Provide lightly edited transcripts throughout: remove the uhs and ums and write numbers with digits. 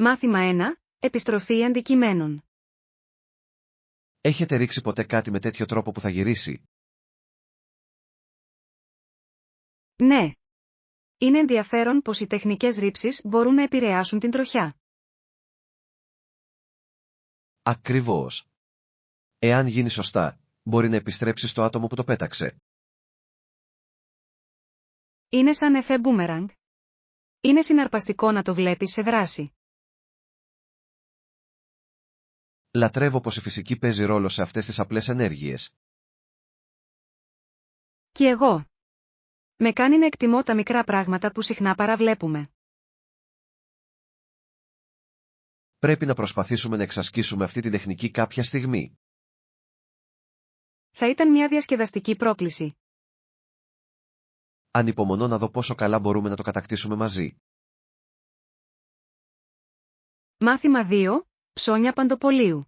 Μάθημα 1. Επιστροφή αντικειμένων. Έχετε ρίξει ποτέ κάτι με τέτοιο τρόπο που θα γυρίσει? Ναι. Είναι ενδιαφέρον πως οι τεχνικές ρήψεις μπορούν να επηρεάσουν την τροχιά. Ακριβώς. Εάν γίνει σωστά, μπορεί να επιστρέψει στο άτομο που το πέταξε. Είναι σαν εφέ μπούμεραγκ. Είναι συναρπαστικό να το βλέπεις σε δράση. Λατρεύω πως η φυσική παίζει ρόλο σε αυτές τις απλές ενέργειες. Κι εγώ. Με κάνει να εκτιμώ τα μικρά πράγματα που συχνά παραβλέπουμε. Πρέπει να προσπαθήσουμε να εξασκήσουμε αυτή την τεχνική κάποια στιγμή. Θα ήταν μια διασκεδαστική πρόκληση. Ανυπομονώ να δω πόσο καλά μπορούμε να το κατακτήσουμε μαζί. Μάθημα 2. Ψώνια παντοπολίου.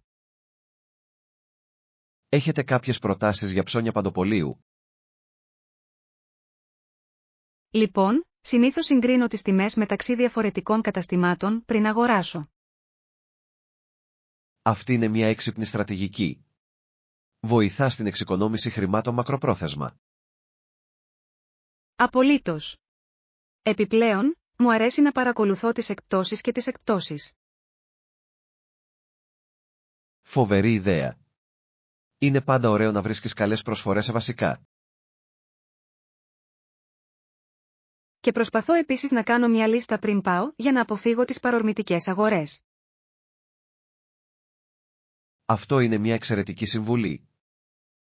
Έχετε κάποιες προτάσεις για ψώνια παντοπολίου? Λοιπόν, συνήθως συγκρίνω τις τιμές μεταξύ διαφορετικών καταστημάτων πριν αγοράσω. Αυτή είναι μια έξυπνη στρατηγική. Βοηθά στην εξοικονόμηση χρημάτων μακροπρόθεσμα. Απολύτως. Επιπλέον, μου αρέσει να παρακολουθώ τις εκπτώσεις και τις εκπτώσεις. Φοβερή ιδέα. Είναι πάντα ωραίο να βρίσκεις καλές προσφορές σε βασικά. Και προσπαθώ επίσης να κάνω μια λίστα πριν πάω για να αποφύγω τις παρορμητικές αγορές. Αυτό είναι μια εξαιρετική συμβουλή.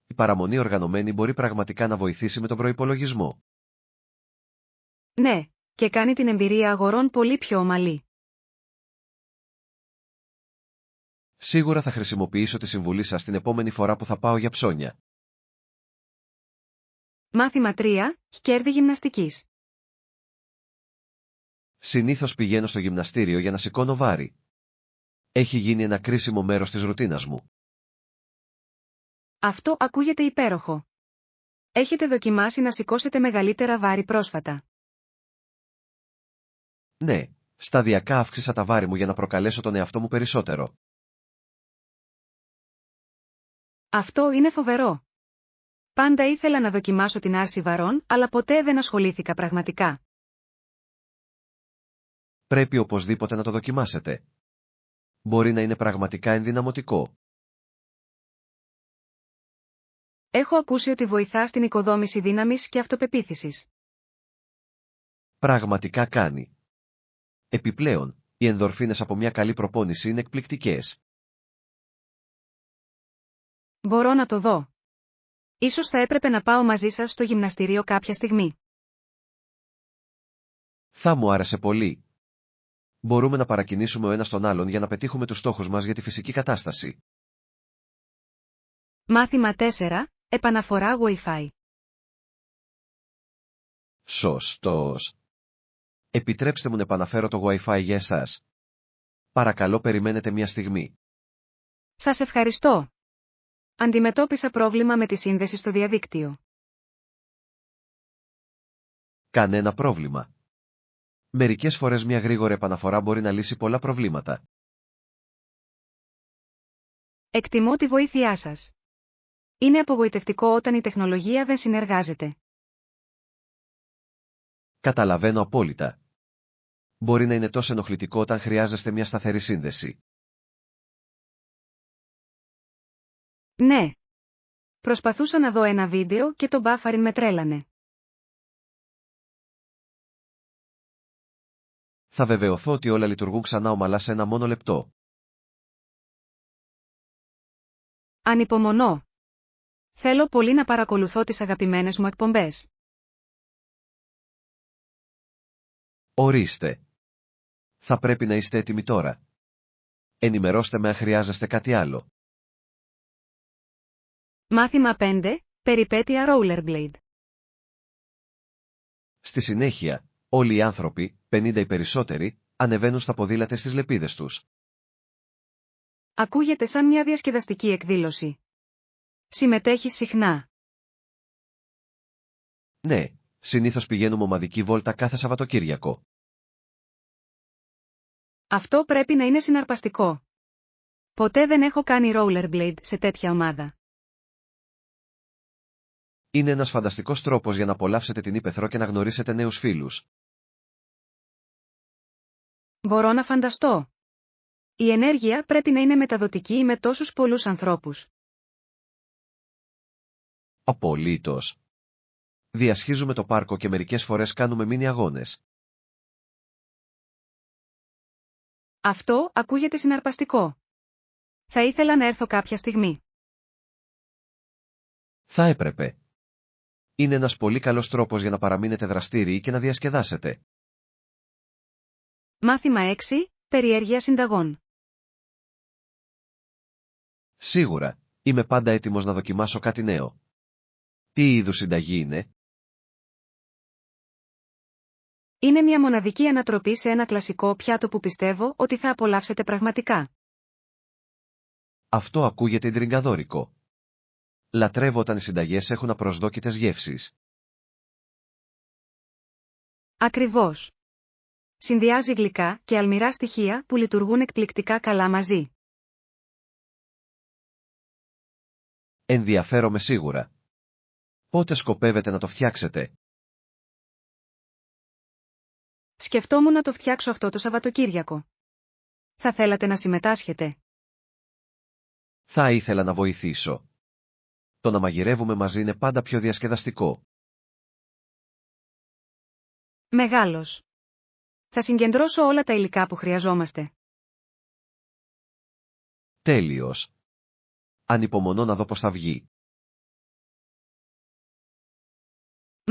Η παραμονή οργανωμένη μπορεί πραγματικά να βοηθήσει με τον προϋπολογισμό. Ναι, και κάνει την εμπειρία αγορών πολύ πιο ομαλή. Σίγουρα θα χρησιμοποιήσω τη συμβουλή σας την επόμενη φορά που θα πάω για ψώνια. Μάθημα 3. Κέρδη γυμναστικής. Συνήθως πηγαίνω στο γυμναστήριο για να σηκώνω βάρη. Έχει γίνει ένα κρίσιμο μέρος της ρουτίνας μου. Αυτό ακούγεται υπέροχο. Έχετε δοκιμάσει να σηκώσετε μεγαλύτερα βάρη πρόσφατα? Ναι, σταδιακά αύξησα τα βάρη μου για να προκαλέσω τον εαυτό μου περισσότερο. Αυτό είναι φοβερό. Πάντα ήθελα να δοκιμάσω την άρση βαρών, αλλά ποτέ δεν ασχολήθηκα πραγματικά. Πρέπει οπωσδήποτε να το δοκιμάσετε. Μπορεί να είναι πραγματικά ενδυναμωτικό. Έχω ακούσει ότι βοηθά στην οικοδόμηση δύναμης και αυτοπεποίθησης. Πραγματικά κάνει. Επιπλέον, οι ενδορφίνες από μια καλή προπόνηση είναι εκπληκτικές. Μπορώ να το δω. Ίσως θα έπρεπε να πάω μαζί σας στο γυμναστήριο κάποια στιγμή. Θα μου άρεσε πολύ. Μπορούμε να παρακινήσουμε ο ένας τον άλλον για να πετύχουμε τους στόχους μας για τη φυσική κατάσταση. Μάθημα 4. Επαναφορά Wi-Fi. Σωστός. Επιτρέψτε μου να επαναφέρω το Wi-Fi για εσάς. Παρακαλώ περιμένετε μια στιγμή. Σας ευχαριστώ. Αντιμετώπισα πρόβλημα με τη σύνδεση στο διαδίκτυο. Κανένα πρόβλημα. Μερικές φορές μια γρήγορη επαναφορά μπορεί να λύσει πολλά προβλήματα. Εκτιμώ τη βοήθειά σας. Είναι απογοητευτικό όταν η τεχνολογία δεν συνεργάζεται. Καταλαβαίνω απόλυτα. Μπορεί να είναι τόσο ενοχλητικό όταν χρειάζεστε μια σταθερή σύνδεση. Ναι. Προσπαθούσα να δω ένα βίντεο και το buffering με τρέλανε. Θα βεβαιωθώ ότι όλα λειτουργούν ξανά ομαλά σε ένα μόνο λεπτό. Ανυπομονώ. Θέλω πολύ να παρακολουθώ τις αγαπημένες μου εκπομπές. Ορίστε. Θα πρέπει να είστε έτοιμοι τώρα. Ενημερώστε με αν χρειάζεστε κάτι άλλο. Μάθημα 5. Περιπέτεια Rollerblade. Στη συνέχεια, όλοι οι άνθρωποι, 50 οι περισσότεροι, ανεβαίνουν στα ποδήλατα στις λεπίδες τους. Ακούγεται σαν μια διασκεδαστική εκδήλωση. Συμμετέχεις συχνά? Ναι, συνήθως πηγαίνουμε ομαδική βόλτα κάθε Σαββατοκύριακο. Αυτό πρέπει να είναι συναρπαστικό. Ποτέ δεν έχω κάνει rollerblade σε τέτοια ομάδα. Είναι ένας φανταστικός τρόπος για να απολαύσετε την ύπαιθρο και να γνωρίσετε νέους φίλους. Μπορώ να φανταστώ. Η ενέργεια πρέπει να είναι μεταδοτική με τόσους πολλούς ανθρώπους. Απολύτως. Διασχίζουμε το πάρκο και μερικές φορές κάνουμε μίνι αγώνες. Αυτό ακούγεται συναρπαστικό. Θα ήθελα να έρθω κάποια στιγμή. Θα έπρεπε. Είναι ένας πολύ καλός τρόπος για να παραμείνετε δραστήριοι και να διασκεδάσετε. Μάθημα 6. Περιέργεια συνταγών. Σίγουρα, είμαι πάντα έτοιμος να δοκιμάσω κάτι νέο. Τι είδους συνταγή είναι? Είναι μια μοναδική ανατροπή σε ένα κλασικό πιάτο που πιστεύω ότι θα απολαύσετε πραγματικά. Αυτό ακούγεται ιντριγκαδόρικο. Λατρεύω όταν οι συνταγές έχουν απροσδόκητες γεύσεις. Ακριβώς. Συνδυάζει γλυκά και αλμυρά στοιχεία που λειτουργούν εκπληκτικά καλά μαζί. Ενδιαφέρομαι σίγουρα. Πότε σκοπεύετε να το φτιάξετε? Σκεφτόμουν να το φτιάξω αυτό το Σαββατοκύριακο. Θα θέλατε να συμμετάσχετε? Θα ήθελα να βοηθήσω. Το να μαγειρεύουμε μαζί είναι πάντα πιο διασκεδαστικό. Μεγάλος. Θα συγκεντρώσω όλα τα υλικά που χρειαζόμαστε. Τέλειος. Ανυπομονώ να δω πώς θα βγει.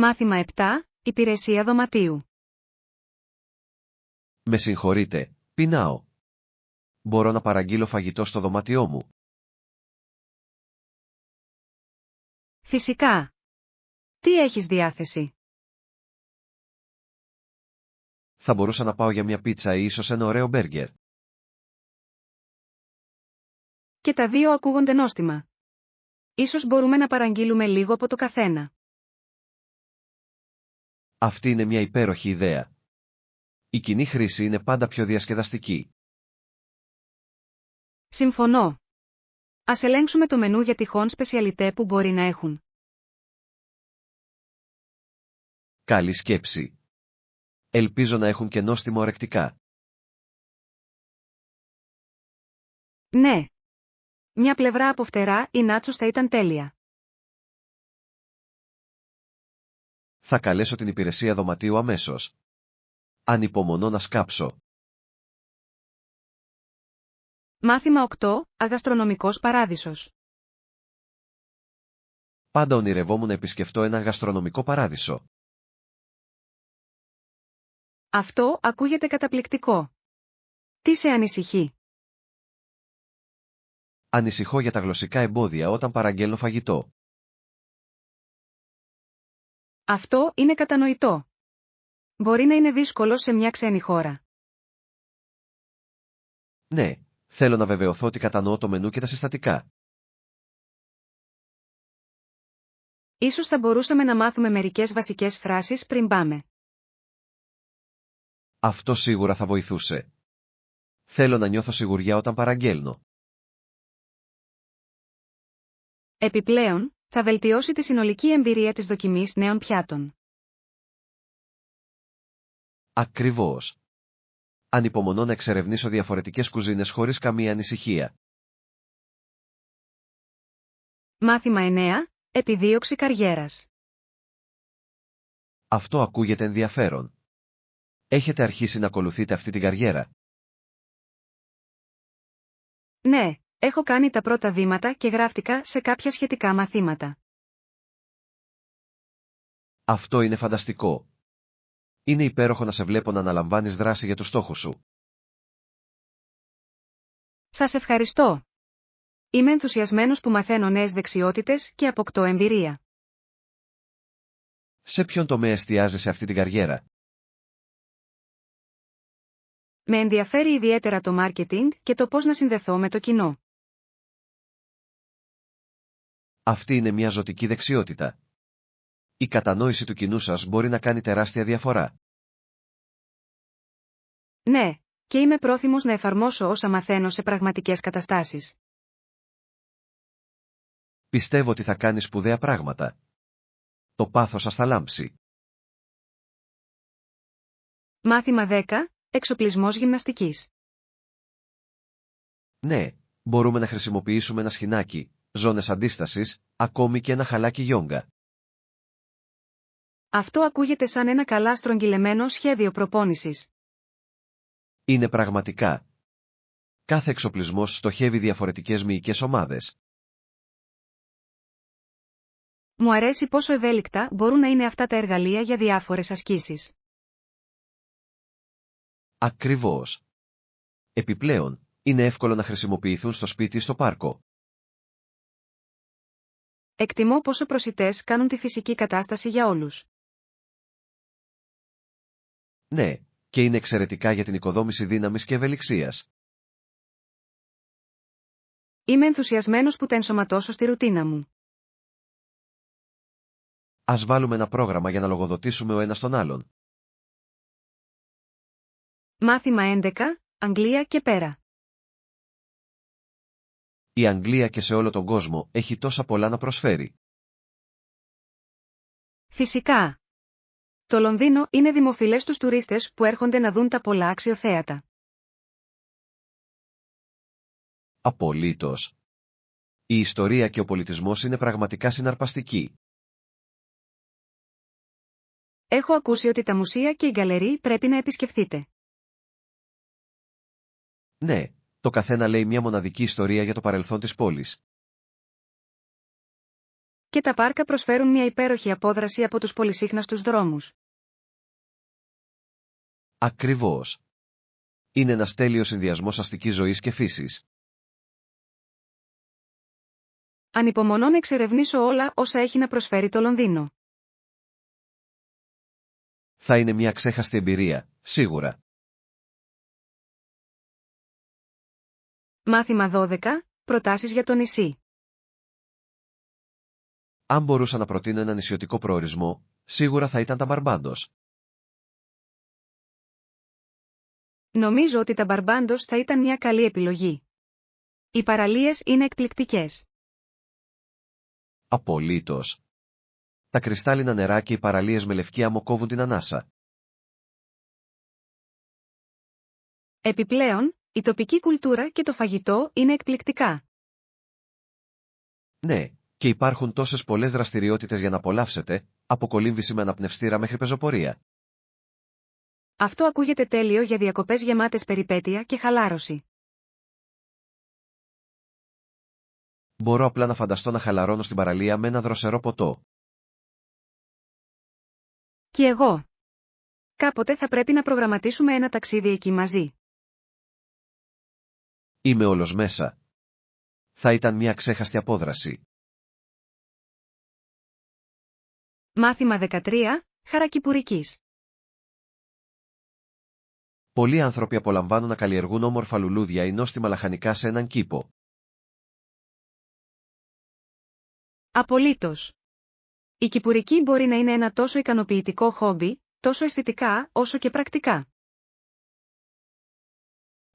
Μάθημα 7. Υπηρεσία δωματίου. Με συγχωρείτε, πεινάω. Μπορώ να παραγγείλω φαγητό στο δωμάτιό μου? Φυσικά. Τι έχεις διάθεση? Θα μπορούσα να πάω για μια πίτσα ή ίσως ένα ωραίο μπέργκερ. Και τα δύο ακούγονται νόστιμα. Ίσως μπορούμε να παραγγείλουμε λίγο από το καθένα. Αυτή είναι μια υπέροχη ιδέα. Η κοινή χρήση είναι πάντα πιο διασκεδαστική. Συμφωνώ. Ας ελέγξουμε το μενού για τυχόν σπεσιαλιτέ που μπορεί να έχουν. Καλή σκέψη. Ελπίζω να έχουν και νόστιμα ορεκτικά. Ναι. Μια πλευρά από φτερά ή νάτσος θα ήταν τέλεια. Θα καλέσω την υπηρεσία δωματίου αμέσως. Ανυπομονώ να σκάψω. Μάθημα 8. Αγαστρονομικός παράδεισος. Πάντα ονειρευόμουν να επισκεφτώ ένα γαστρονομικό παράδεισο. Αυτό ακούγεται καταπληκτικό. Τι σε ανησυχεί? Ανησυχώ για τα γλωσσικά εμπόδια όταν παραγγέλνω φαγητό. Αυτό είναι κατανοητό. Μπορεί να είναι δύσκολο σε μια ξένη χώρα. Ναι, θέλω να βεβαιωθώ ότι κατανοώ το μενού και τα συστατικά. Ίσως θα μπορούσαμε να μάθουμε μερικές βασικές φράσεις πριν πάμε. Αυτό σίγουρα θα βοηθούσε. Θέλω να νιώθω σιγουριά όταν παραγγέλνω. Επιπλέον, θα βελτιώσει τη συνολική εμπειρία της δοκιμής νέων πιάτων. Ακριβώς. Ανυπομονώ να εξερευνήσω διαφορετικές κουζίνες χωρίς καμία ανησυχία. Μάθημα 9. Επιδίωξη καριέρας. Αυτό ακούγεται ενδιαφέρον. Έχετε αρχίσει να ακολουθείτε αυτή την καριέρα? Ναι, έχω κάνει τα πρώτα βήματα και γράφτηκα σε κάποια σχετικά μαθήματα. Αυτό είναι φανταστικό. Είναι υπέροχο να σε βλέπω να αναλαμβάνεις δράση για τους στόχους σου. Σας ευχαριστώ. Είμαι ενθουσιασμένος που μαθαίνω νέες δεξιότητες και αποκτώ εμπειρία. Σε ποιον τομέα εστιάζεσαι αυτή την καριέρα? Με ενδιαφέρει ιδιαίτερα το μάρκετινγκ και το πώς να συνδεθώ με το κοινό. Αυτή είναι μια ζωτική δεξιότητα. Η κατανόηση του κοινού σας μπορεί να κάνει τεράστια διαφορά. Ναι, και είμαι πρόθυμος να εφαρμόσω όσα μαθαίνω σε πραγματικές καταστάσεις. Πιστεύω ότι θα κάνεις σπουδαία πράγματα. Το πάθος σας θα λάμψει. Μάθημα 10. Εξοπλισμός γυμναστικής. Ναι, μπορούμε να χρησιμοποιήσουμε ένα σχοινάκι, ζώνες αντίστασης, ακόμη και ένα χαλάκι γιόγκα. Αυτό ακούγεται σαν ένα καλά στρογγυλεμένο σχέδιο προπόνησης. Είναι πραγματικά. Κάθε εξοπλισμός στοχεύει διαφορετικές μυϊκές ομάδες. Μου αρέσει πόσο ευέλικτα μπορούν να είναι αυτά τα εργαλεία για διάφορες ασκήσεις. Ακριβώς. Επιπλέον, είναι εύκολο να χρησιμοποιηθούν στο σπίτι ή στο πάρκο. Εκτιμώ πόσο προσιτές κάνουν τη φυσική κατάσταση για όλους. Ναι, και είναι εξαιρετικά για την οικοδόμηση δύναμης και ευελιξίας. Είμαι ενθουσιασμένος που τα ενσωματώσω στη ρουτίνα μου. Ας βάλουμε ένα πρόγραμμα για να λογοδοτήσουμε ο ένας τον άλλον. Μάθημα 11. Αγγλία και πέρα. Η Αγγλία και σε όλο τον κόσμο έχει τόσα πολλά να προσφέρει. Φυσικά. Το Λονδίνο είναι δημοφιλές στους τουρίστες που έρχονται να δουν τα πολλά αξιοθέατα. Απολύτως. Η ιστορία και ο πολιτισμός είναι πραγματικά συναρπαστικοί. Έχω ακούσει ότι τα μουσεία και οι γκαλερί πρέπει να επισκεφθείτε. Ναι, το καθένα λέει μια μοναδική ιστορία για το παρελθόν της πόλης. Και τα πάρκα προσφέρουν μια υπέροχη απόδραση από τους πολυσύχναστους δρόμους. Ακριβώς. Είναι ένας τέλειος συνδυασμός αστικής ζωής και φύσης. Ανυπομονώ να εξερευνήσω όλα όσα έχει να προσφέρει το Λονδίνο. Θα είναι μια ξέχαστη εμπειρία, σίγουρα. Μάθημα 12. Προτάσεις για το νησί. Αν μπορούσα να προτείνω ένα νησιωτικό προορισμό, σίγουρα θα ήταν τα Μπαρμπάντος. Νομίζω ότι τα Μπαρμπάντος θα ήταν μια καλή επιλογή. Οι παραλίες είναι εκπληκτικές. Απολύτως. Τα κρυστάλλινα νερά και οι παραλίες με λευκή άμμο κόβουν την ανάσα. Επιπλέον, η τοπική κουλτούρα και το φαγητό είναι εκπληκτικά. Ναι, και υπάρχουν τόσες πολλές δραστηριότητες για να απολαύσετε, από κολύμβηση με αναπνευστήρα μέχρι πεζοπορία. Αυτό ακούγεται τέλειο για διακοπές γεμάτες περιπέτεια και χαλάρωση. Μπορώ απλά να φανταστώ να χαλαρώνω στην παραλία με ένα δροσερό ποτό. Και εγώ. Κάποτε θα πρέπει να προγραμματίσουμε ένα ταξίδι εκεί μαζί. Είμαι όλος μέσα. Θα ήταν μια ξέχαστη απόδραση. Μάθημα 13. Χαρακιπουρικής. Πολλοί άνθρωποι απολαμβάνουν να καλλιεργούν όμορφα λουλούδια ή νόστιμα λαχανικά σε έναν κήπο. Απολύτως. Η κυπουρική μπορεί να είναι ένα τόσο ικανοποιητικό χόμπι, τόσο αισθητικά όσο και πρακτικά.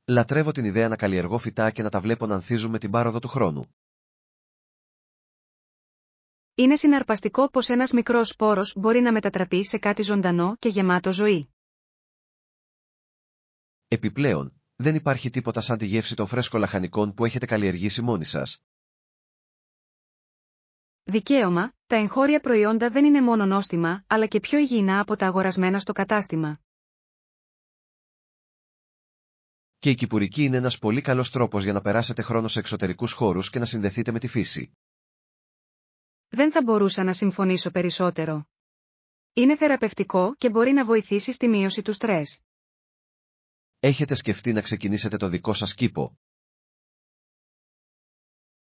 Λατρεύω την ιδέα να καλλιεργώ φυτά και να τα βλέπω να ανθίζουν με την πάροδο του χρόνου. Είναι συναρπαστικό πως ένας μικρός σπόρος μπορεί να μετατραπεί σε κάτι ζωντανό και γεμάτο ζωή. Επιπλέον, δεν υπάρχει τίποτα σαν τη γεύση των φρέσκων λαχανικών που έχετε καλλιεργήσει μόνοι σας. Δικαίωμα, τα εγχώρια προϊόντα δεν είναι μόνο νόστιμα, αλλά και πιο υγιεινά από τα αγορασμένα στο κατάστημα. Και η κυπουρική είναι ένας πολύ καλός τρόπος για να περάσετε χρόνο σε εξωτερικούς χώρους και να συνδεθείτε με τη φύση. Δεν θα μπορούσα να συμφωνήσω περισσότερο. Είναι θεραπευτικό και μπορεί να βοηθήσει στη μείωση του στρες. Έχετε σκεφτεί να ξεκινήσετε το δικό σας κήπο?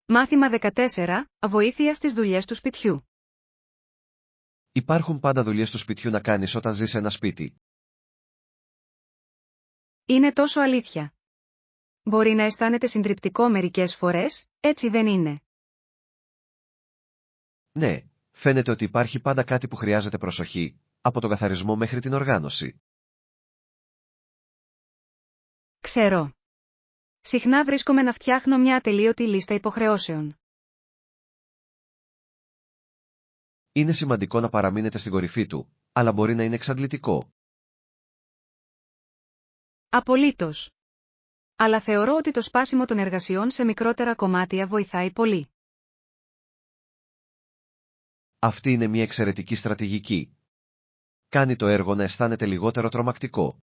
Μάθημα 14. Βοήθεια στις δουλειές του σπιτιού. Υπάρχουν πάντα δουλειές του σπιτιού να κάνεις όταν ζεις σε ένα σπίτι. Είναι τόσο αλήθεια. Μπορεί να αισθάνεται συντριπτικό μερικές φορές, έτσι δεν είναι. Ναι, φαίνεται ότι υπάρχει πάντα κάτι που χρειάζεται προσοχή, από τον καθαρισμό μέχρι την οργάνωση. Ξέρω. Συχνά βρίσκομαι να φτιάχνω μια ατελείωτη λίστα υποχρεώσεων. Είναι σημαντικό να παραμείνετε στην κορυφή του, αλλά μπορεί να είναι εξαντλητικό. Απολύτως. Αλλά θεωρώ ότι το σπάσιμο των εργασιών σε μικρότερα κομμάτια βοηθάει πολύ. Αυτή είναι μια εξαιρετική στρατηγική. Κάνει το έργο να αισθάνεται λιγότερο τρομακτικό.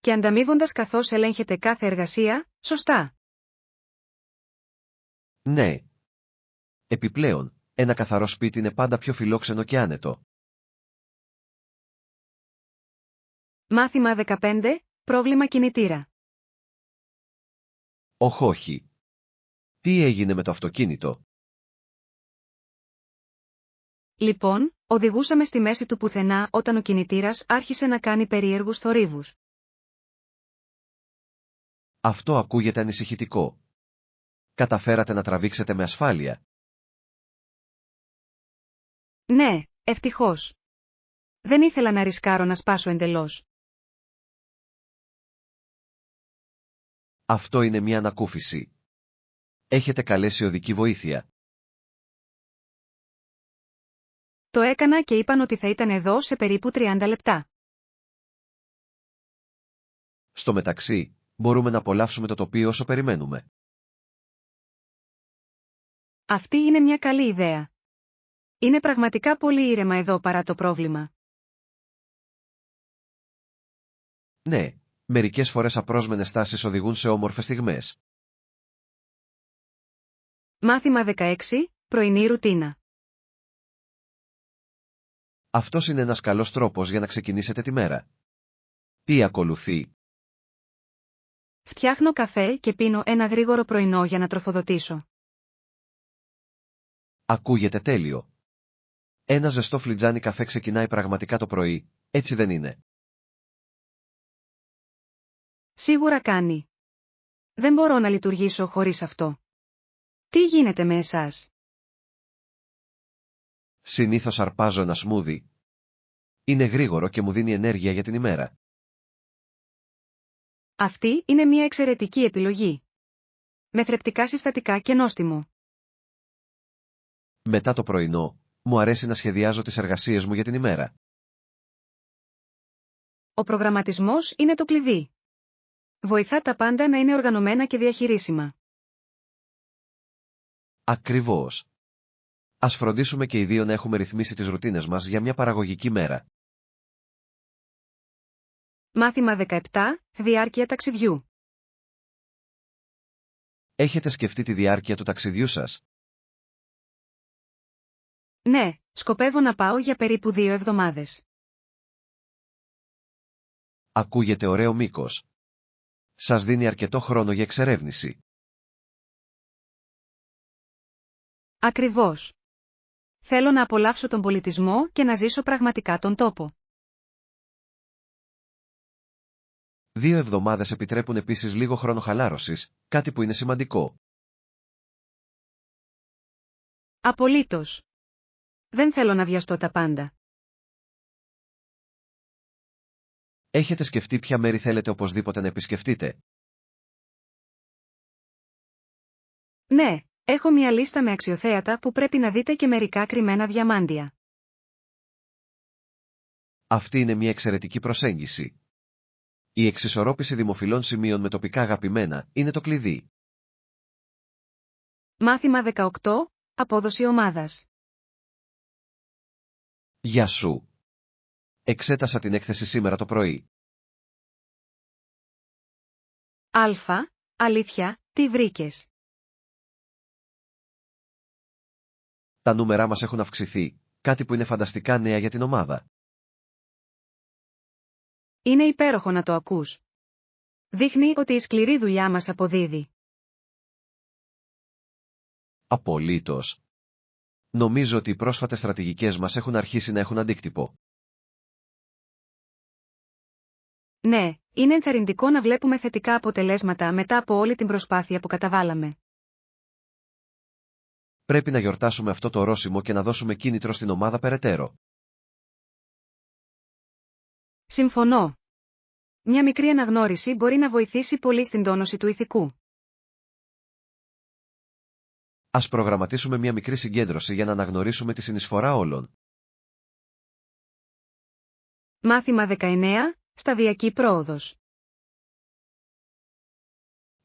Και ανταμείβοντας καθώς ελέγχετε κάθε εργασία, σωστά. Ναι. Επιπλέον, ένα καθαρό σπίτι είναι πάντα πιο φιλόξενο και άνετο. Μάθημα 15. Πρόβλημα κινητήρα. Όχι. Τι έγινε με το αυτοκίνητο? Λοιπόν, οδηγούσαμε στη μέση του πουθενά όταν ο κινητήρας άρχισε να κάνει περίεργους θορύβους. Αυτό ακούγεται ανησυχητικό. Καταφέρατε να τραβήξετε με ασφάλεια? Ναι, ευτυχώς. Δεν ήθελα να ρισκάρω να σπάσω εντελώς. Αυτό είναι μια ανακούφιση. Έχετε καλέσει οδική βοήθεια? Το έκανα και είπαν ότι θα ήταν εδώ σε περίπου 30 λεπτά. Στο μεταξύ, μπορούμε να απολαύσουμε το τοπίο όσο περιμένουμε. Αυτή είναι μια καλή ιδέα. Είναι πραγματικά πολύ ήρεμα εδώ παρά το πρόβλημα. Ναι, μερικές φορές απρόσμενες στάσεις οδηγούν σε όμορφες στιγμές. Μάθημα 16. Πρωινή ρουτίνα. Αυτός είναι ένας καλός τρόπος για να ξεκινήσετε τη μέρα. Τι ακολουθεί? Φτιάχνω καφέ και πίνω ένα γρήγορο πρωινό για να τροφοδοτήσω. Ακούγεται τέλειο. Ένα ζεστό φλιτζάνι καφέ ξεκινάει πραγματικά το πρωί, έτσι δεν είναι? Σίγουρα κάνει. Δεν μπορώ να λειτουργήσω χωρίς αυτό. Τι γίνεται με εσάς? Συνήθως αρπάζω ένα σμούδι. Είναι γρήγορο και μου δίνει ενέργεια για την ημέρα. Αυτή είναι μια εξαιρετική επιλογή. Με θρεπτικά συστατικά και νόστιμο. Μετά το πρωινό, μου αρέσει να σχεδιάζω τις εργασίες μου για την ημέρα. Ο προγραμματισμός είναι το κλειδί. Βοηθά τα πάντα να είναι οργανωμένα και διαχειρίσιμα. Ακριβώς. Ας φροντίσουμε και οι δύο να έχουμε ρυθμίσει τις ρουτίνες μας για μια παραγωγική μέρα. Μάθημα 17. Διάρκεια ταξιδιού. Έχετε σκεφτεί τη διάρκεια του ταξιδιού σας? Ναι, σκοπεύω να πάω για περίπου 2 εβδομάδες. Ακούγεται ωραίο μήκος. Σας δίνει αρκετό χρόνο για εξερεύνηση. Ακριβώς. Θέλω να απολαύσω τον πολιτισμό και να ζήσω πραγματικά τον τόπο. 2 εβδομάδες επιτρέπουν επίσης λίγο χρόνο χαλάρωσης, κάτι που είναι σημαντικό. Απολύτως. Δεν θέλω να βιαστώ τα πάντα. Έχετε σκεφτεί ποια μέρη θέλετε οπωσδήποτε να επισκεφτείτε? Ναι, έχω μια λίστα με αξιοθέατα που πρέπει να δείτε και μερικά κρυμμένα διαμάντια. Αυτή είναι μια εξαιρετική προσέγγιση. Η εξισορρόπηση δημοφιλών σημείων με τοπικά αγαπημένα είναι το κλειδί. Μάθημα 18. Απόδοση ομάδας. Γεια σου. Εξέτασα την έκθεση σήμερα το πρωί. Αλήθεια, τι βρήκες? Τα νούμερά μας έχουν αυξηθεί, κάτι που είναι φανταστικά νέα για την ομάδα. Είναι υπέροχο να το ακούς. Δείχνει ότι η σκληρή δουλειά μας αποδίδει. Απολύτως. Νομίζω ότι οι πρόσφατες στρατηγικές μας έχουν αρχίσει να έχουν αντίκτυπο. Ναι, είναι ενθαρρυντικό να βλέπουμε θετικά αποτελέσματα μετά από όλη την προσπάθεια που καταβάλαμε. Πρέπει να γιορτάσουμε αυτό το ορόσημο και να δώσουμε κίνητρο στην ομάδα περαιτέρω. Συμφωνώ. μια μικρή αναγνώριση μπορεί να βοηθήσει πολύ στην τόνωση του ηθικού. Ας προγραμματίσουμε μια μικρή συγκέντρωση για να αναγνωρίσουμε τη συνεισφορά όλων. Μάθημα 19. Σταδιακή πρόοδος.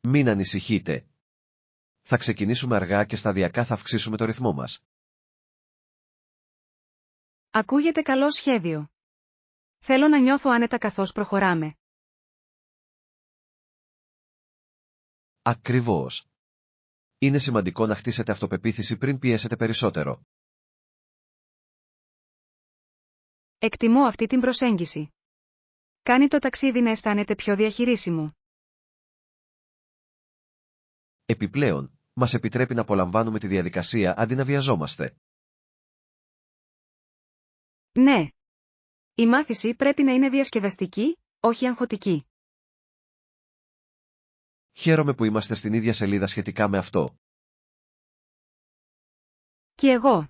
Μην ανησυχείτε. Θα ξεκινήσουμε αργά και σταδιακά θα αυξήσουμε το ρυθμό μας. Ακούγεται καλό σχέδιο. Θέλω να νιώθω άνετα καθώς προχωράμε. Ακριβώς. Είναι σημαντικό να χτίσετε αυτοπεποίθηση πριν πιέσετε περισσότερο. Εκτιμώ αυτή την προσέγγιση. Κάνει το ταξίδι να αισθάνεται πιο διαχειρίσιμο. Επιπλέον, μας επιτρέπει να απολαμβάνουμε τη διαδικασία αντί να βιαζόμαστε. Ναι. Η μάθηση πρέπει να είναι διασκεδαστική, όχι αγχωτική. Χαίρομαι που είμαστε στην ίδια σελίδα σχετικά με αυτό. Και εγώ.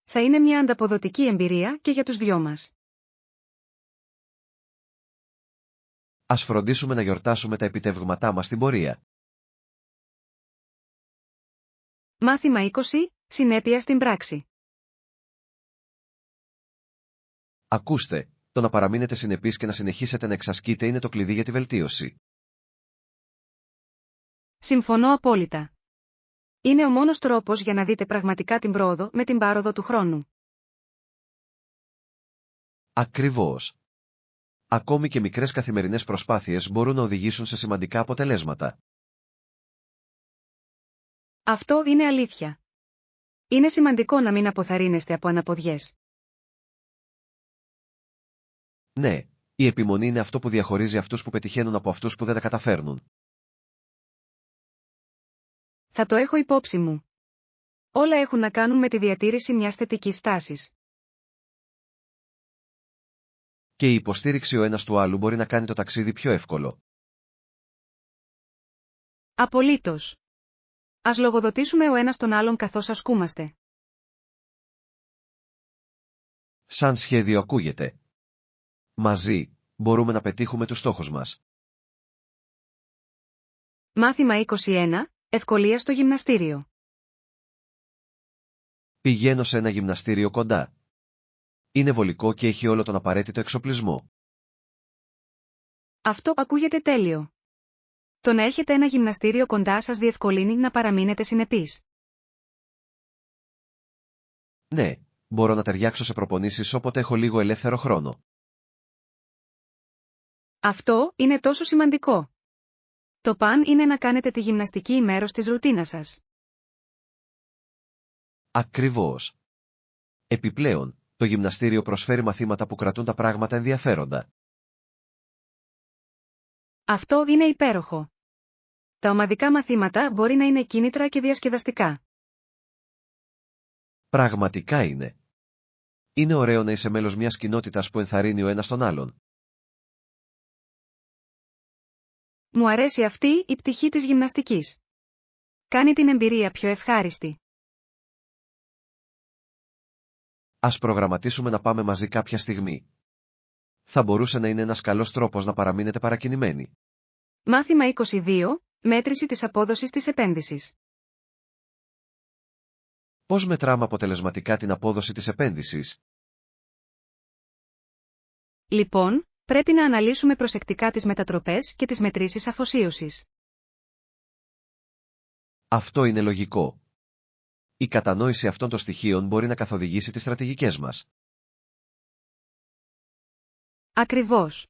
Θα είναι μια ανταποδοτική εμπειρία και για τους δυο μας. Ας φροντίσουμε να γιορτάσουμε τα επιτεύγματά μας στην πορεία. Μάθημα 20. Συνέπεια στην πράξη. Ακούστε, το να παραμείνετε συνεπείς και να συνεχίσετε να εξασκείτε είναι το κλειδί για τη βελτίωση. Συμφωνώ απόλυτα. Είναι ο μόνος τρόπος για να δείτε πραγματικά την πρόοδο με την πάροδο του χρόνου. Ακριβώς. Ακόμη και μικρές καθημερινές προσπάθειες μπορούν να οδηγήσουν σε σημαντικά αποτελέσματα. Αυτό είναι αλήθεια. Είναι σημαντικό να μην αποθαρρύνεστε από αναποδιές. Ναι, η επιμονή είναι αυτό που διαχωρίζει αυτούς που πετυχαίνουν από αυτούς που δεν τα καταφέρνουν. Θα το έχω υπόψη μου. Όλα έχουν να κάνουν με τη διατήρηση μιας θετικής στάσης. Και η υποστήριξη ο ένας του άλλου μπορεί να κάνει το ταξίδι πιο εύκολο. Απολύτως. Ας λογοδοτήσουμε ο ένας τον άλλον καθώς ασκούμαστε. Σαν σχέδιο ακούγεται. Μαζί, μπορούμε να πετύχουμε τους στόχους μας. Μάθημα 21. Ευκολία στο γυμναστήριο. Πηγαίνω σε ένα γυμναστήριο κοντά. Είναι βολικό και έχει όλο τον απαραίτητο εξοπλισμό. Αυτό ακούγεται τέλειο. Το να έχετε ένα γυμναστήριο κοντά σας διευκολύνει να παραμείνετε συνεπείς. Ναι, μπορώ να ταιριάξω σε προπονήσεις όποτε έχω λίγο ελεύθερο χρόνο. Αυτό είναι τόσο σημαντικό. Το παν είναι να κάνετε τη γυμναστική μέρος της ρουτίνας σας. Ακριβώς. Επιπλέον, το γυμναστήριο προσφέρει μαθήματα που κρατούν τα πράγματα ενδιαφέροντα. Αυτό είναι υπέροχο. Τα ομαδικά μαθήματα μπορεί να είναι κίνητρα και διασκεδαστικά. Πραγματικά είναι. Είναι ωραίο να είσαι μέλος μιας κοινότητας που ενθαρρύνει ο ένας τον άλλον. Μου αρέσει αυτή η πτυχή της γυμναστικής. Κάνει την εμπειρία πιο ευχάριστη. Ας προγραμματίσουμε να πάμε μαζί κάποια στιγμή. Θα μπορούσε να είναι ένας καλός τρόπος να παραμείνετε παρακινημένοι. Μάθημα 22. Μέτρηση της απόδοσης της επένδυσης. Πώς μετράμε αποτελεσματικά την απόδοση της επένδυσης? Λοιπόν, πρέπει να αναλύσουμε προσεκτικά τις μετατροπές και τις μετρήσεις αφοσίωσης. Αυτό είναι λογικό. Η κατανόηση αυτών των στοιχείων μπορεί να καθοδηγήσει τις στρατηγικές μας. Ακριβώς.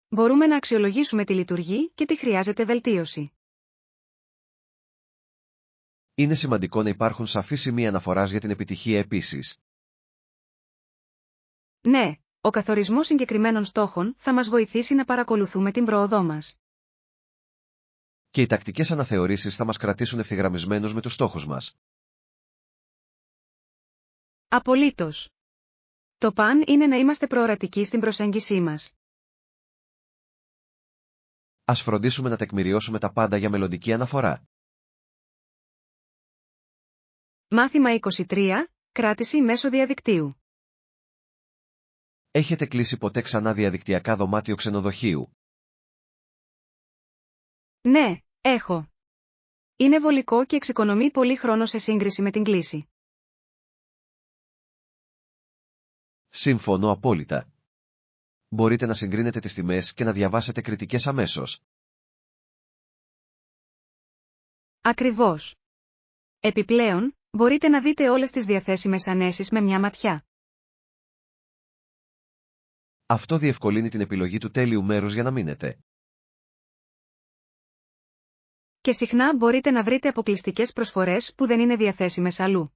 Μπορούμε να αξιολογήσουμε τη λειτουργή και τι χρειάζεται βελτίωση. Είναι σημαντικό να υπάρχουν σαφείς σημεία αναφοράς για την επιτυχία επίσης. Ναι, ο καθορισμός συγκεκριμένων στόχων θα μας βοηθήσει να παρακολουθούμε την πρόοδό μας. Και οι τακτικές αναθεωρήσεις θα μας κρατήσουν ευθυγραμμισμένους με τους στόχους μας. Απολύτως. Το παν είναι να είμαστε προορατικοί στην προσέγγισή μας. Ας φροντίσουμε να τεκμηριώσουμε τα πάντα για μελλοντική αναφορά. Μάθημα 23. Κράτηση μέσω διαδικτύου. Έχετε κλείσει ποτέ ξανά διαδικτυακά δωμάτιο ξενοδοχείου? Ναι, έχω. Είναι βολικό και εξοικονομεί πολύ χρόνο σε σύγκριση με την κλίση. Συμφωνώ απόλυτα. Μπορείτε να συγκρίνετε τις τιμές και να διαβάσετε κριτικές αμέσως. Ακριβώς. Επιπλέον, μπορείτε να δείτε όλες τις διαθέσιμες ανέσεις με μια ματιά. Αυτό διευκολύνει την επιλογή του τέλειου μέρους για να μείνετε. Και συχνά μπορείτε να βρείτε αποκλειστικές προσφορές που δεν είναι διαθέσιμες αλλού.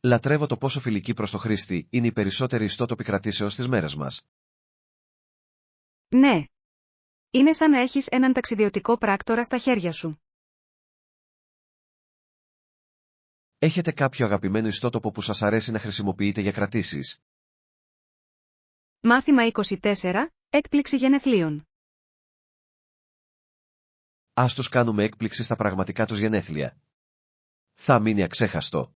Λατρεύω το πόσο φιλική προς το χρήστη είναι οι περισσότεροι ιστότοποι κρατήσεων στις μέρες μας. Ναι. Είναι σαν να έχεις έναν ταξιδιωτικό πράκτορα στα χέρια σου. Έχετε κάποιο αγαπημένο ιστότοπο που σας αρέσει να χρησιμοποιείτε για κρατήσεις? Μάθημα 24, έκπληξη γενεθλίων. Ας τους κάνουμε έκπληξη στα πραγματικά τους γενέθλια. Θα μείνει αξέχαστο.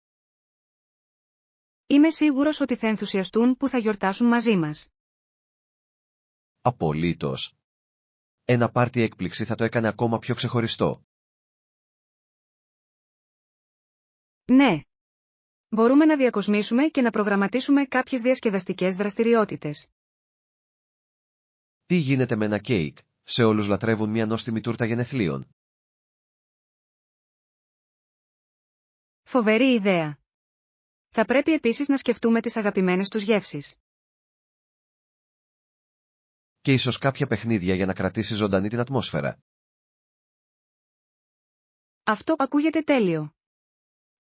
Είμαι σίγουρος ότι θα ενθουσιαστούν που θα γιορτάσουν μαζί μας. Απολύτως. Ένα πάρτι έκπληξη θα το έκανε ακόμα πιο ξεχωριστό. Ναι. Μπορούμε να διακοσμήσουμε και να προγραμματίσουμε κάποιες διασκεδαστικές δραστηριότητες. Τι γίνεται με ένα κέικ? Σε όλους λατρεύουν μια νόστιμη τούρτα γενεθλίων. Φοβερή ιδέα. Θα πρέπει επίσης να σκεφτούμε τις αγαπημένες τους γεύσεις. Και ίσως κάποια παιχνίδια για να κρατήσει ζωντανή την ατμόσφαιρα. Αυτό ακούγεται τέλειο.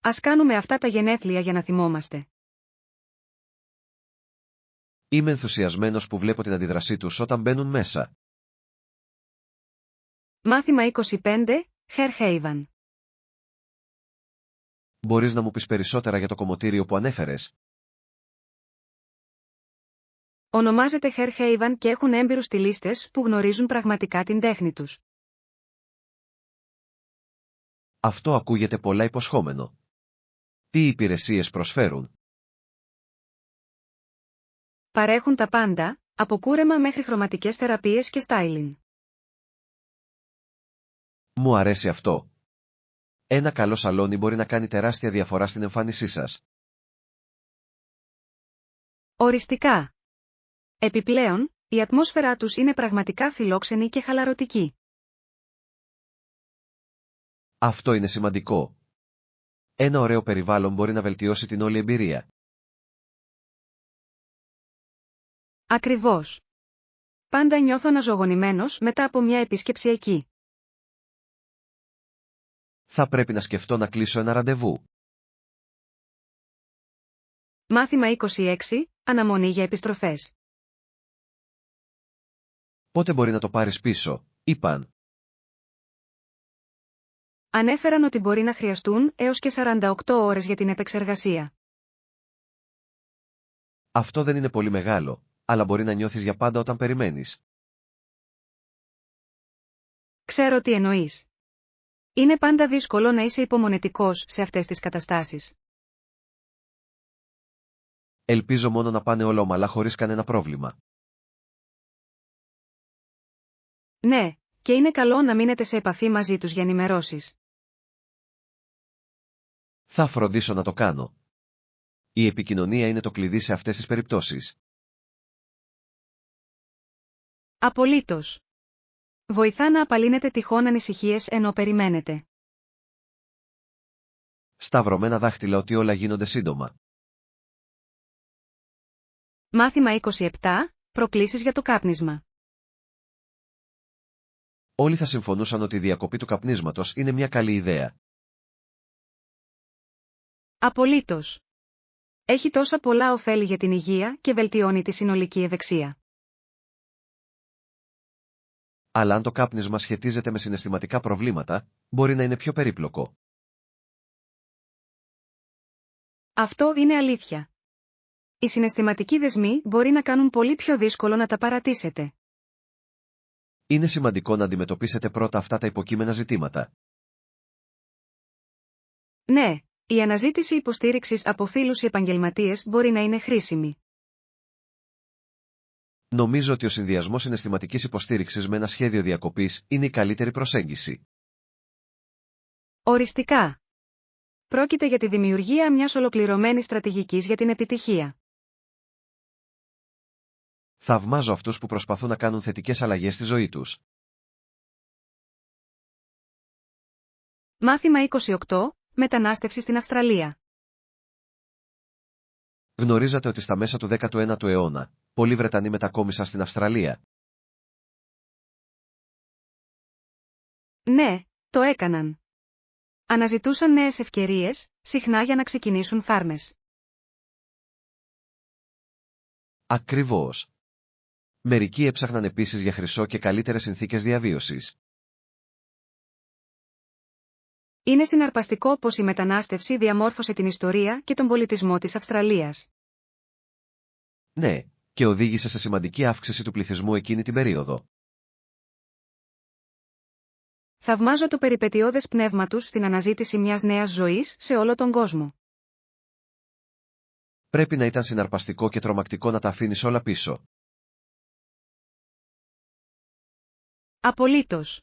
Ας κάνουμε αυτά τα γενέθλια για να θυμόμαστε. Είμαι ενθουσιασμένος που βλέπω την αντίδρασή τους όταν μπαίνουν μέσα. Μάθημα 25, Hairhaven. Μπορείς να μου πεις περισσότερα για το κομμωτήριο που ανέφερες? Ονομάζεται Hairhaven και έχουν έμπειρους στυλίστες που γνωρίζουν πραγματικά την τέχνη τους. Αυτό ακούγεται πολλά υποσχόμενο. Τι υπηρεσίες προσφέρουν? Παρέχουν τα πάντα, από κούρεμα μέχρι χρωματικές θεραπείες και styling. Μου αρέσει αυτό. Ένα καλό σαλόνι μπορεί να κάνει τεράστια διαφορά στην εμφάνισή σας. Οριστικά. Επιπλέον, η ατμόσφαιρά τους είναι πραγματικά φιλόξενη και χαλαρωτική. Αυτό είναι σημαντικό. Ένα ωραίο περιβάλλον μπορεί να βελτιώσει την όλη εμπειρία. Ακριβώς. Πάντα νιώθω αναζωογονημένος μετά από μια επίσκεψη εκεί. Θα πρέπει να σκεφτώ να κλείσω ένα ραντεβού. Μάθημα 26, αναμονή για επιστροφές. Πότε μπορεί να το πάρεις πίσω, είπαν? Ανέφεραν ότι μπορεί να χρειαστούν έως και 48 ώρες για την επεξεργασία. Αυτό δεν είναι πολύ μεγάλο, αλλά μπορεί να νιώθεις για πάντα όταν περιμένεις. Ξέρω τι εννοείς. Είναι πάντα δύσκολο να είσαι υπομονετικός σε αυτές τις καταστάσεις. Ελπίζω μόνο να πάνε όλα ομαλά χωρίς κανένα πρόβλημα. Ναι, και είναι καλό να μείνετε σε επαφή μαζί τους για ενημερώσεις. Θα φροντίσω να το κάνω. Η επικοινωνία είναι το κλειδί σε αυτές τις περιπτώσεις. Απολύτως. Βοηθά να απαλύνετε τυχόν ανησυχίες ενώ περιμένετε. Σταυρωμένα δάχτυλα ότι όλα γίνονται σύντομα. Μάθημα 27, προκλήσεις για το κάπνισμα. Όλοι θα συμφωνούσαν ότι η διακοπή του καπνίσματος είναι μια καλή ιδέα. Απολύτως. Έχει τόσα πολλά ωφέλη για την υγεία και βελτιώνει τη συνολική ευεξία. Αλλά αν το κάπνισμα σχετίζεται με συναισθηματικά προβλήματα, μπορεί να είναι πιο περίπλοκο. Αυτό είναι αλήθεια. Οι συναισθηματικοί δεσμοί μπορεί να κάνουν πολύ πιο δύσκολο να τα παρατήσετε. Είναι σημαντικό να αντιμετωπίσετε πρώτα αυτά τα υποκείμενα ζητήματα. Ναι, Η αναζήτηση υποστήριξης από φίλους ή επαγγελματίες μπορεί να είναι χρήσιμη. Νομίζω ότι ο συνδυασμός συναισθηματικής υποστήριξης με ένα σχέδιο διακοπής είναι η καλύτερη προσέγγιση. Οριστικά. Πρόκειται για τη δημιουργία μιας ολοκληρωμένης στρατηγικής για την επιτυχία. Θαυμάζω αυτούς που προσπαθούν να κάνουν θετικές αλλαγές στη ζωή τους. Μάθημα 28. Μετανάστευση στην Αυστραλία. Γνωρίζατε ότι στα μέσα του 19ου αιώνα, πολλοί Βρετανοί μετακόμισαν στην Αυστραλία. Ναι, το έκαναν. Αναζητούσαν νέες ευκαιρίες, συχνά για να ξεκινήσουν φάρμες. Ακριβώς. Μερικοί έψαχναν επίσης για χρυσό και καλύτερες συνθήκες διαβίωσης. Είναι συναρπαστικό πως η μετανάστευση διαμόρφωσε την ιστορία και τον πολιτισμό της Αυστραλίας. Ναι, και οδήγησε σε σημαντική αύξηση του πληθυσμού εκείνη την περίοδο. Θαυμάζω το περιπετειώδες πνεύμα τους στην αναζήτηση μιας νέας ζωής σε όλο τον κόσμο. Πρέπει να ήταν συναρπαστικό και τρομακτικό να τα αφήνεις όλα πίσω. Απολύτως.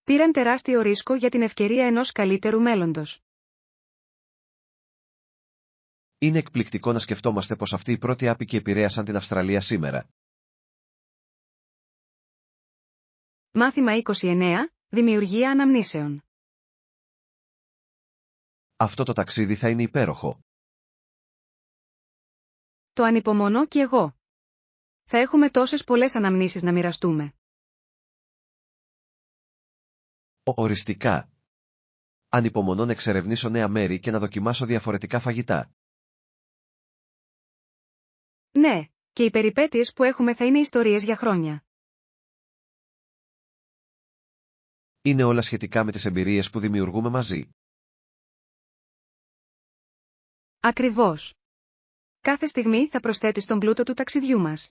Πήραν τεράστιο ρίσκο για την ευκαιρία ενός καλύτερου μέλλοντος. Είναι εκπληκτικό να σκεφτόμαστε πως αυτοί οι πρώτοι άπικοι επηρέασαν την Αυστραλία σήμερα. Μάθημα 29. Δημιουργία αναμνήσεων. Αυτό το ταξίδι θα είναι υπέροχο. Το ανυπομονώ κι εγώ. Θα έχουμε τόσες πολλές αναμνήσεις να μοιραστούμε. Οριστικά. Ανυπομονώ να εξερευνήσω νέα μέρη και να δοκιμάσω διαφορετικά φαγητά. Ναι, και οι περιπέτειες που έχουμε θα είναι ιστορίες για χρόνια. Είναι όλα σχετικά με τις εμπειρίες που δημιουργούμε μαζί. Ακριβώς. Κάθε στιγμή θα προσθέτει στον πλούτο του ταξιδιού μας.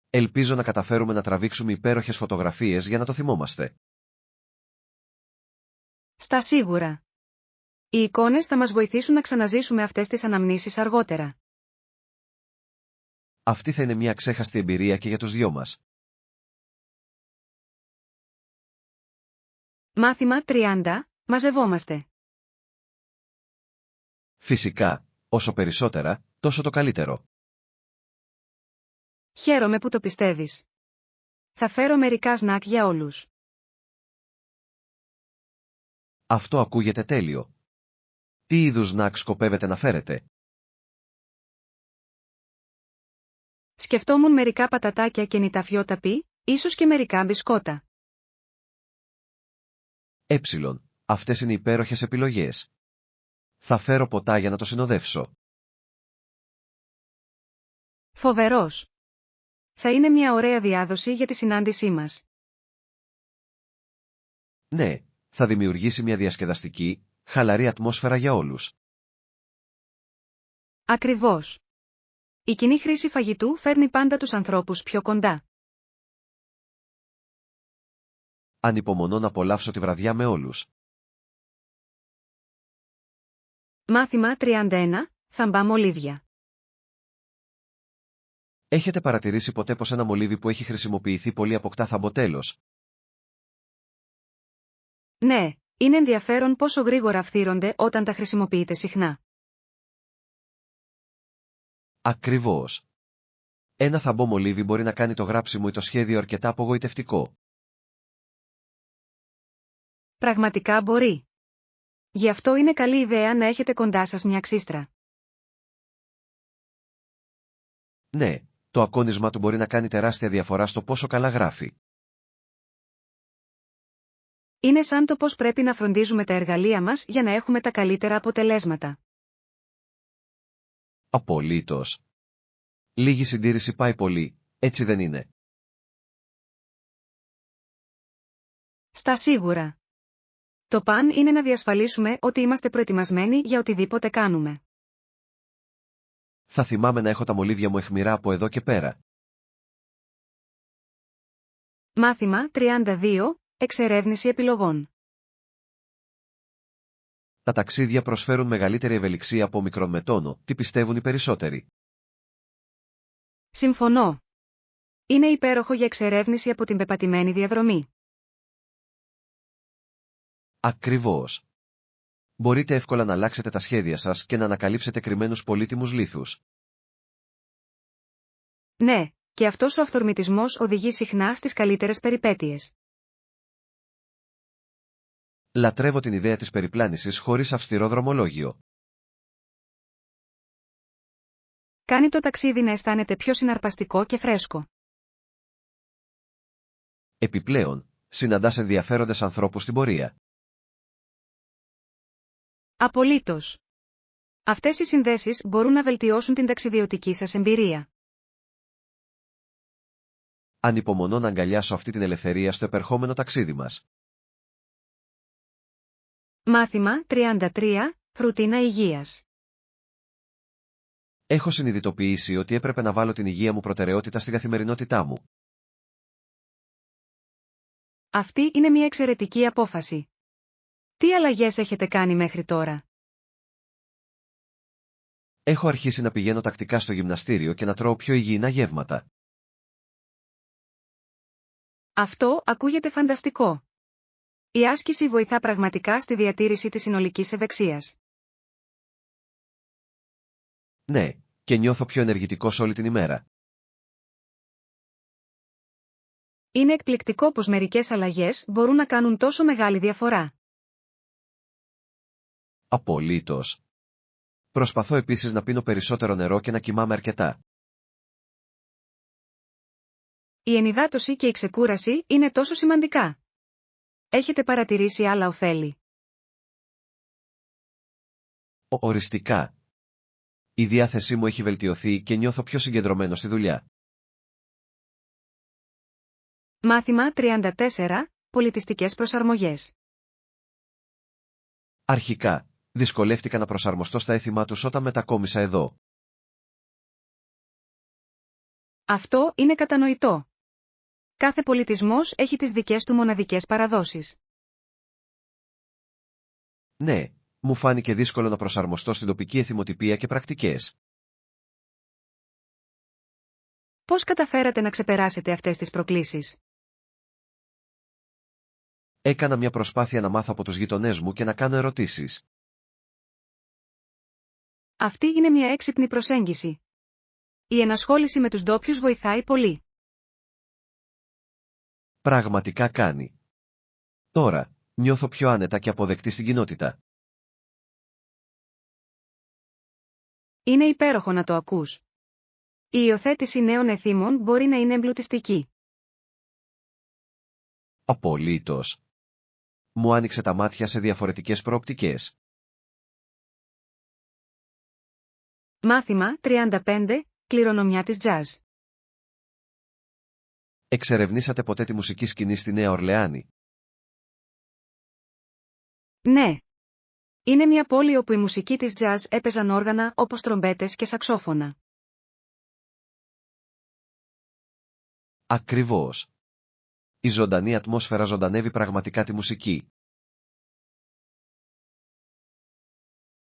Ελπίζω να καταφέρουμε να τραβήξουμε υπέροχες φωτογραφίες για να το θυμόμαστε. Στα σίγουρα. Οι εικόνες θα μας βοηθήσουν να ξαναζήσουμε αυτές τις αναμνήσεις αργότερα. Αυτή θα είναι μια αξέχαστη εμπειρία και για τους δυο μας. Μάθημα 30. Μαζευόμαστε. Φυσικά, όσο περισσότερα, τόσο το καλύτερο. Χαίρομαι που το πιστεύεις. Θα φέρω μερικά σνακ για όλους. Αυτό ακούγεται τέλειο. Τι είδους σνακ σκοπεύετε να φέρετε? Σκεφτόμουν μερικά πατατάκια και νηταφιώτα πι, ίσως και μερικά μπισκότα. Αυτές είναι υπέροχες επιλογές. Θα φέρω ποτά για να το συνοδεύσω. Φοβερός. Θα είναι μια ωραία διάδοση για τη συνάντησή μας. Ναι, θα δημιουργήσει μια διασκεδαστική, χαλαρή ατμόσφαιρα για όλους. Ακριβώς. Η κοινή χρήση φαγητού φέρνει πάντα τους ανθρώπους πιο κοντά. Ανυπομονώ να απολαύσω τη βραδιά με όλους. Μάθημα 31. Θαμπά μολύβια. Έχετε παρατηρήσει ποτέ πως ένα μολύβι που έχει χρησιμοποιηθεί πολύ αποκτά θαμποτέλος? Ναι, είναι ενδιαφέρον πόσο γρήγορα φθύρονται όταν τα χρησιμοποιείτε συχνά. Ακριβώς. Ένα θαμπό μολύβι μπορεί να κάνει το γράψιμο ή το σχέδιο αρκετά απογοητευτικό. Πραγματικά μπορεί. Γι' αυτό είναι καλή ιδέα να έχετε κοντά σας μια ξύστρα. Ναι, το ακόνισμα του μπορεί να κάνει τεράστια διαφορά στο πόσο καλά γράφει. Είναι σαν το πώς πρέπει να φροντίζουμε τα εργαλεία μας για να έχουμε τα καλύτερα αποτελέσματα. Απολύτως. Λίγη συντήρηση πάει πολύ, έτσι δεν είναι? Στα σίγουρα. Το παν είναι να διασφαλίσουμε ότι είμαστε προετοιμασμένοι για οτιδήποτε κάνουμε. Θα θυμάμαι να έχω τα μολύβια μου αιχμηρά από εδώ και πέρα. Μάθημα 32. Εξερεύνηση επιλογών. Τα ταξίδια προσφέρουν μεγαλύτερη ευελιξία από μικρόν με τόνο, τι πιστεύουν οι περισσότεροι. Συμφωνώ. Είναι υπέροχο για εξερεύνηση από την πεπατημένη διαδρομή. Ακριβώς. Μπορείτε εύκολα να αλλάξετε τα σχέδια σας και να ανακαλύψετε κρυμμένους πολύτιμους λίθους. Ναι, και αυτός ο αυθορμητισμός οδηγεί συχνά στις καλύτερες περιπέτειες. Λατρεύω την ιδέα της περιπλάνησης χωρίς αυστηρό δρομολόγιο. Κάνει το ταξίδι να αισθάνεται πιο συναρπαστικό και φρέσκο. Επιπλέον, συναντάς ενδιαφέροντες ανθρώπους στην πορεία. Απολύτως. Αυτές οι συνδέσεις μπορούν να βελτιώσουν την ταξιδιωτική σας εμπειρία. Ανυπομονώ να αγκαλιάσω αυτή την ελευθερία στο επερχόμενο ταξίδι μας. Μάθημα 33. Ρουτίνα υγείας. Έχω συνειδητοποιήσει ότι έπρεπε να βάλω την υγεία μου προτεραιότητα στην καθημερινότητά μου. Αυτή είναι μια εξαιρετική απόφαση. Τι αλλαγές έχετε κάνει μέχρι τώρα? Έχω αρχίσει να πηγαίνω τακτικά στο γυμναστήριο και να τρώω πιο υγιεινά γεύματα. Αυτό ακούγεται φανταστικό. Η άσκηση βοηθά πραγματικά στη διατήρηση της συνολικής ευεξίας. Ναι, και νιώθω πιο ενεργητικός όλη την ημέρα. Είναι εκπληκτικό πως μερικές αλλαγές μπορούν να κάνουν τόσο μεγάλη διαφορά. Απολύτως. Προσπαθώ επίσης να πίνω περισσότερο νερό και να κοιμάμαι αρκετά. Η ενυδάτωση και η ξεκούραση είναι τόσο σημαντικά. Έχετε παρατηρήσει άλλα ωφέλη? Οριστικά. Η διάθεσή μου έχει βελτιωθεί και νιώθω πιο συγκεντρωμένο στη δουλειά. Μάθημα 34. Πολιτιστικές προσαρμογές. Αρχικά, δυσκολεύτηκα να προσαρμοστώ στα έθιμά τους όταν μετακόμισα εδώ. Αυτό είναι κατανοητό. Κάθε πολιτισμός έχει τις δικές του μοναδικές παραδόσεις. Ναι, μου φάνηκε δύσκολο να προσαρμοστώ στην τοπική εθιμοτυπία και πρακτικές. Πώς καταφέρατε να ξεπεράσετε αυτές τις προκλήσεις? Έκανα μια προσπάθεια να μάθω από τους γειτονές μου και να κάνω ερωτήσεις. Αυτή είναι μια έξυπνη προσέγγιση. Η ενασχόληση με τους ντόπιους βοηθάει πολύ. Πραγματικά κάνει. Τώρα, νιώθω πιο άνετα και αποδεκτή στην κοινότητα. Είναι υπέροχο να το ακούς. Η υιοθέτηση νέων εθήμων μπορεί να είναι εμπλουτιστική. Απολύτως. Μου άνοιξε τα μάτια σε διαφορετικές προοπτικές. Μάθημα 35. Κληρονομιά της τζαζ. Εξερευνήσατε ποτέ τη μουσική σκηνή στη Νέα Ορλεάνη? Ναι. Είναι μια πόλη όπου η μουσική της τζαζ έπαιζαν όργανα όπως τρομπέτες και σαξόφωνα. Ακριβώς. Η ζωντανή ατμόσφαιρα ζωντανεύει πραγματικά τη μουσική.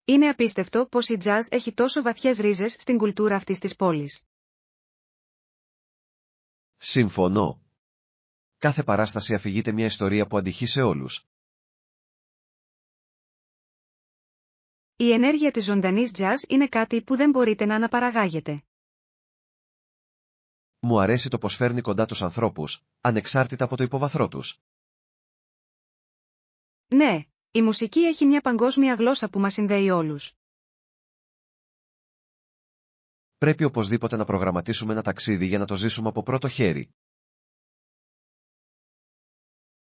Είναι απίστευτο πως η τζαζ έχει τόσο βαθιές ρίζες στην κουλτούρα αυτής της πόλης. Συμφωνώ. Κάθε παράσταση αφηγείται μια ιστορία που αντυχεί σε όλους. Η ενέργεια της ζωντανής τζαζ είναι κάτι που δεν μπορείτε να αναπαραγάγετε. Μου αρέσει το πως φέρνει κοντά τους ανθρώπους, ανεξάρτητα από το υποβαθρό τους. Ναι, η μουσική έχει μια παγκόσμια γλώσσα που μας συνδέει όλους. Πρέπει οπωσδήποτε να προγραμματίσουμε ένα ταξίδι για να το ζήσουμε από πρώτο χέρι.